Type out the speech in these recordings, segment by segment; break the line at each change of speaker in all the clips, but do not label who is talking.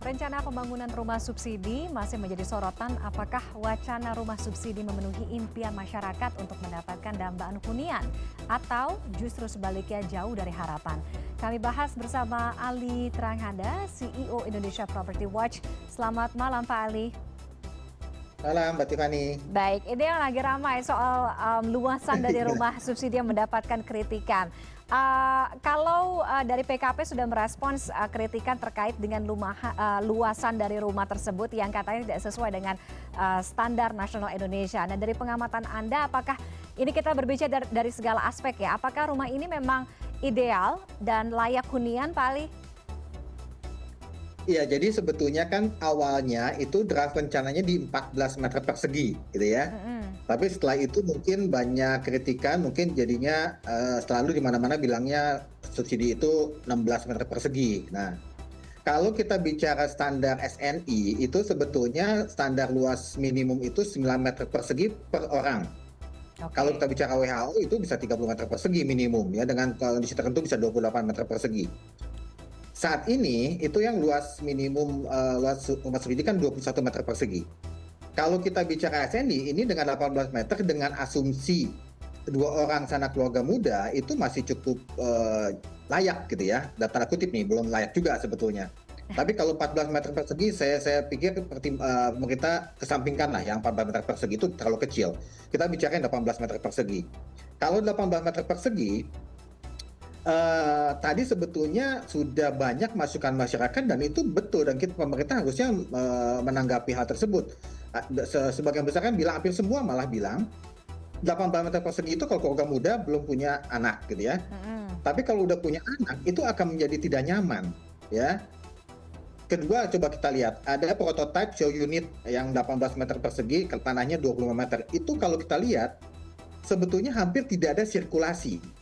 Rencana pembangunan rumah subsidi masih menjadi sorotan. Apakah wacana rumah subsidi memenuhi impian masyarakat untuk mendapatkan dambaan hunian? Atau justru sebaliknya jauh dari harapan? Kami bahas bersama Ali Tranghada, CEO Indonesia Property Watch. Selamat malam Pak Ali.
Malam, Mbak Tiffany.
Baik, ini yang lagi ramai soal luasan dari rumah subsidi yang mendapatkan kritikan. Kalau dari PKP sudah merespons kritikan terkait dengan luasan dari rumah tersebut yang katanya tidak sesuai dengan standar nasional Indonesia. Nah, dari pengamatan Anda, apakah ini kita berbicara dari segala aspek ya? Apakah rumah ini memang ideal dan layak hunian, Pak Ali?
Iya, jadi sebetulnya kan awalnya itu draft rencananya di 14 meter persegi, gitu ya. Tapi setelah itu mungkin banyak kritikan, mungkin jadinya selalu di mana-mana bilangnya subsidi itu 16 meter persegi. Nah, kalau kita bicara standar SNI, itu sebetulnya standar luas minimum itu 9 meter persegi per orang. Kalau kita bicara WHO itu bisa 30 meter persegi minimum, ya, dengan kondisi tertentu bisa 28 meter persegi. Saat ini itu yang luas minimum luas rumah subsidi kan 21 meter persegi. Kalau kita bicara SNI ini dengan 18 meter dengan asumsi 2 orang sanak keluarga muda itu masih cukup layak gitu ya. Dan tanda kutip nih, belum layak juga sebetulnya. Tapi kalau 14 meter persegi saya pikir pemerintah kesampingkan lah yang 14 meter persegi itu terlalu kecil. Kita bicara 18 meter persegi. Kalau 18 meter persegi tadi sebetulnya sudah banyak masukan masyarakat dan itu betul dan pemerintah harusnya menanggapi hal tersebut. Sebagian besar kan bilang, hampir semua malah bilang 18 meter persegi itu kalau keluarga muda belum punya anak gitu ya. Tapi kalau udah punya anak itu akan menjadi tidak nyaman ya. Kedua, coba kita lihat ada prototipe show unit yang 18 meter persegi, tanahnya 25 meter. Itu kalau kita lihat sebetulnya hampir tidak ada sirkulasi.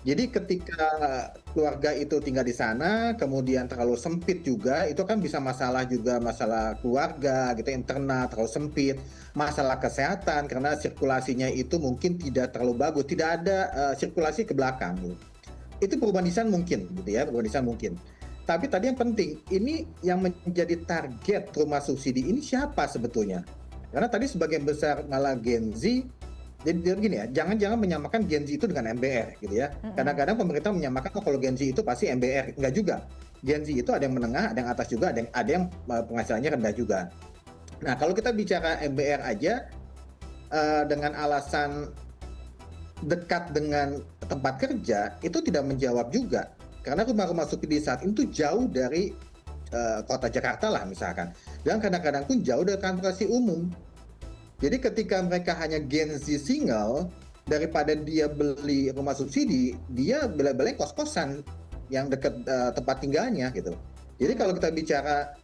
Jadi ketika keluarga itu tinggal di sana, kemudian terlalu sempit juga, itu kan bisa masalah juga, masalah keluarga gitu, internal terlalu sempit, masalah kesehatan karena sirkulasinya itu mungkin tidak terlalu bagus, tidak ada sirkulasi ke belakang. Gitu. Itu perubahan desain mungkin, gitu ya, perubahan desain mungkin. Tapi tadi yang penting, ini yang menjadi target rumah subsidi ini siapa sebetulnya? Karena tadi sebagian besar malah Gen Z. Jadi begini ya, jangan menyamakan Gen Z itu dengan MBR gitu ya. Kadang-kadang pemerintah menyamakan kalau Gen Z itu pasti MBR, enggak juga. Gen Z itu ada yang menengah, ada yang atas juga, ada yang penghasilannya rendah juga. Nah, kalau kita bicara MBR aja dengan alasan dekat dengan tempat kerja itu tidak menjawab juga. Karena rumah-rumah subsidi saat itu jauh dari kota Jakarta lah misalkan. Dan kadang-kadang pun jauh dari transportasi umum. Jadi ketika mereka hanya Gen Z single, daripada dia beli rumah subsidi, dia bela-belain kos-kosan yang dekat tempat tinggalnya gitu. Jadi kalau kita bicara,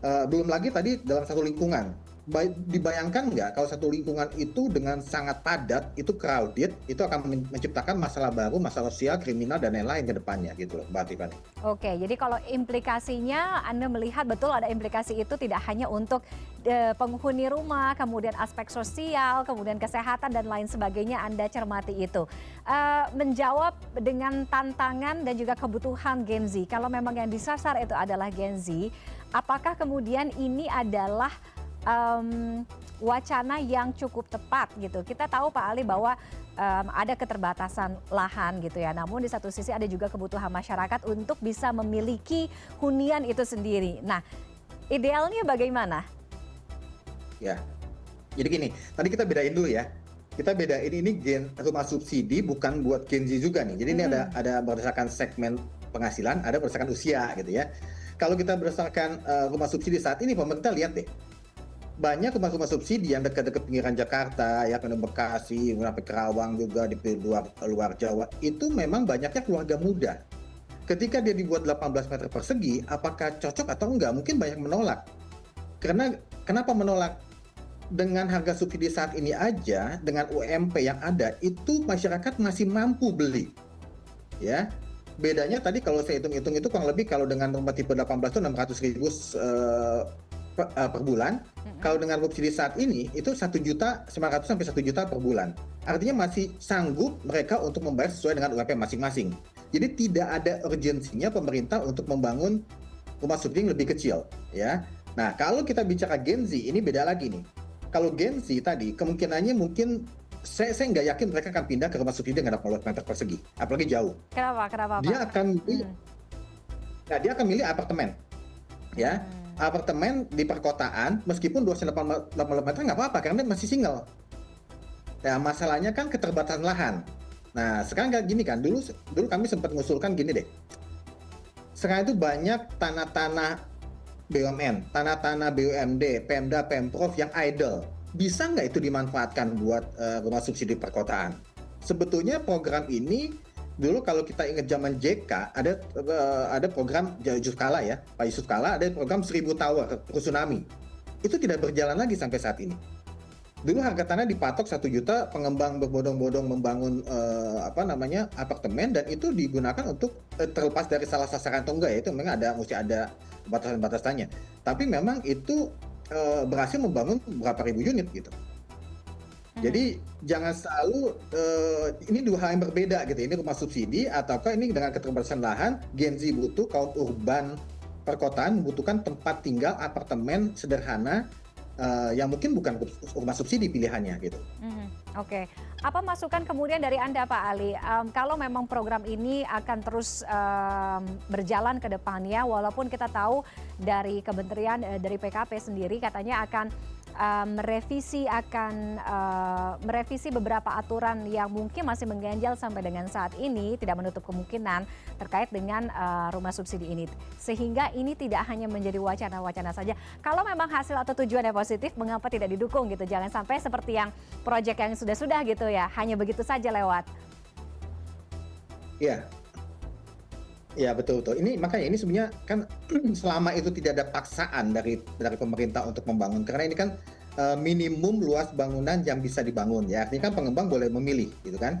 belum lagi tadi dalam satu lingkungan, dibayangkan nggak kalau satu lingkungan itu dengan sangat padat, itu crowded, itu akan menciptakan masalah baru, masalah sosial, kriminal, dan lain-lain ke depannya gitu loh, Mbak Tiffany.
Oke, jadi kalau implikasinya Anda melihat betul ada implikasi itu tidak hanya untuk penghuni rumah, kemudian aspek sosial, kemudian kesehatan dan lain sebagainya Anda cermati itu. Menjawab dengan tantangan dan juga kebutuhan Gen Z, kalau memang yang disasar itu adalah Gen Z, apakah kemudian ini adalah wacana yang cukup tepat gitu? Kita tahu Pak Ali bahwa ada keterbatasan lahan gitu ya, namun di satu sisi ada juga kebutuhan masyarakat untuk bisa memiliki hunian itu sendiri. Nah, idealnya bagaimana?
Ya, jadi gini, tadi kita bedain dulu ya. Kita bedain ini rumah subsidi bukan buat Gen Z juga nih. Jadi ini ada berdasarkan segmen penghasilan, ada berdasarkan usia gitu ya. Kalau kita berdasarkan rumah subsidi saat ini, pemerintah lihat deh. Banyak rumah-rumah subsidi yang dekat-dekat pinggiran Jakarta, ya, ke Bekasi, sampai Kerawang juga di luar Jawa, itu memang banyaknya keluarga muda. Ketika dia dibuat 18 meter persegi, apakah cocok atau enggak? Mungkin banyak menolak. Karena kenapa menolak? Dengan harga subsidi saat ini aja, dengan UMP yang ada, itu masyarakat masih mampu beli. Ya, bedanya tadi kalau saya hitung-hitung itu kurang lebih kalau dengan rumah tipe 18 itu 600.000 per bulan. Kalau dengan subsidi saat ini itu 1.900.000 sampai 1 juta per bulan. Artinya masih sanggup mereka untuk membayar sesuai dengan UMP masing-masing. Jadi tidak ada urgensinya pemerintah untuk membangun rumah subsidi yang lebih kecil, ya. Nah, kalau kita bicara Gen Z, ini beda lagi nih. Kalau Gen Z tadi, kemungkinannya mungkin saya nggak yakin mereka akan pindah ke rumah subsidi dengan 18 meter persegi, apalagi jauh.
Kenapa kenapa, Pak?
Dia akan milih, nah, dia akan milih apartemen, ya. Apartemen di perkotaan, meskipun 280 meter nggak apa-apa, karena dia masih single. Nah, masalahnya kan keterbatasan lahan. Nah, sekarang kayak gini kan, dulu kami sempat mengusulkan gini deh. Sekarang itu banyak tanah-tanah BUMN, tanah-tanah BUMD, Pemda, Pemprov yang idle. Bisa nggak itu dimanfaatkan buat rumah subsidi perkotaan? Sebetulnya program ini dulu kalau kita ingat zaman JK ada program Yusuf Kala ya, Pak Yusuf Kala ada program 1000 Tower Rusunami. Itu tidak berjalan lagi sampai saat ini. Dulu harga tanah dipatok 1 juta, pengembang berbondong-bondong membangun apartemen dan itu digunakan untuk terlepas dari salah sasaran atau enggak ya, itu memang mesti ada batasan-batasannya. Tapi memang itu berhasil membangun berapa ribu unit gitu. Jadi jangan selalu ini dua hal yang berbeda gitu. Ini rumah subsidi ataukah ini dengan keterbatasan lahan, Gen Z butuh kaum urban perkotaan membutuhkan tempat tinggal apartemen sederhana yang mungkin bukan rumah subsidi pilihannya gitu.
Oke, apa masukan kemudian dari Anda Pak Ali? Kalau memang program ini akan terus berjalan ke depannya, walaupun kita tahu dari kementerian dari PKP sendiri katanya akan merevisi beberapa aturan yang mungkin masih mengganjal sampai dengan saat ini, tidak menutup kemungkinan terkait dengan rumah subsidi ini. Sehingga ini tidak hanya menjadi wacana-wacana saja. Kalau memang hasil atau tujuannya positif, mengapa tidak didukung gitu? Jangan sampai seperti yang proyek yang sudah-sudah gitu ya, hanya begitu saja lewat.
Iya. Ya betul. Ini makanya ini sebenarnya kan selama itu tidak ada paksaan dari pemerintah untuk membangun, karena ini kan minimum luas bangunan yang bisa dibangun ya. Artinya kan pengembang boleh memilih gitu kan.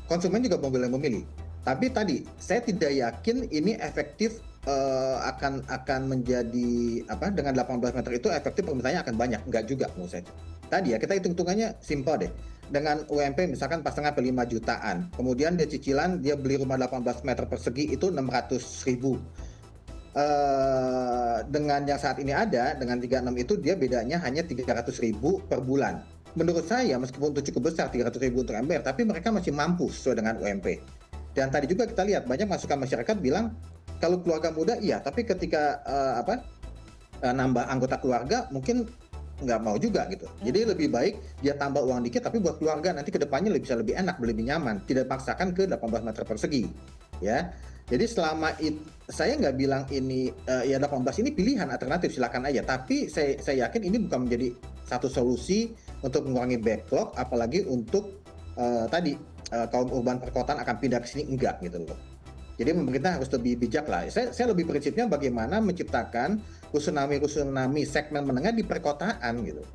Konsumen juga boleh memilih. Tapi tadi saya tidak yakin ini efektif akan menjadi dengan 18 meter itu efektif permintaannya akan banyak. Enggak juga menurut saya. Tadi ya kita hitung-hitungannya simpel deh. Dengan UMP misalkan 4,5 ke 5 jutaan. Kemudian dia cicilan, dia beli rumah 18 meter persegi itu 600.000. Dengan yang saat ini ada, dengan 36 itu dia bedanya hanya 300.000 per bulan. Menurut saya meskipun itu cukup besar 300.000 untuk MBR, tapi mereka masih mampu sesuai dengan UMP. Dan tadi juga kita lihat banyak masukan masyarakat bilang kalau keluarga muda iya, tapi ketika nambah anggota keluarga mungkin nggak mau juga gitu. Jadi lebih baik dia tambah uang dikit tapi buat keluarga nanti kedepannya bisa lebih enak, lebih nyaman. Tidak paksakan ke 18 meter persegi. Ya. Jadi selama saya nggak bilang ini ya 18 ini pilihan alternatif silakan aja. Tapi saya yakin ini bukan menjadi satu solusi untuk mengurangi backlog, apalagi untuk kaum urban perkotaan akan pindah ke sini enggak gitu loh. Jadi pemerintah harus lebih bijak lah. Saya lebih prinsipnya bagaimana menciptakan rusunami segmen menengah di perkotaan gitu.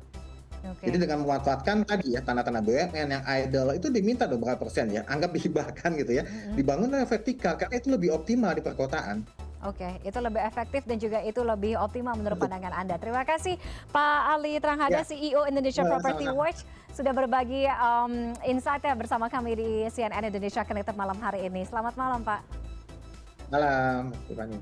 Okay. Jadi dengan memanfaatkan tadi ya tanah-tanah BUMN yang idle itu diminta beberapa persen ya, anggap dihibahkan gitu ya, dibangun dengan vertikal karena itu lebih optimal di perkotaan.
Oke, itu lebih efektif dan juga itu lebih optimal menurut pandangan Anda. Terima kasih Pak Ali Tranghada, CEO Indonesia Property Watch, sudah berbagi insight-nya bersama kami di CNN Indonesia Connected malam hari ini. Selamat malam Pak.
Malam, Tiffany.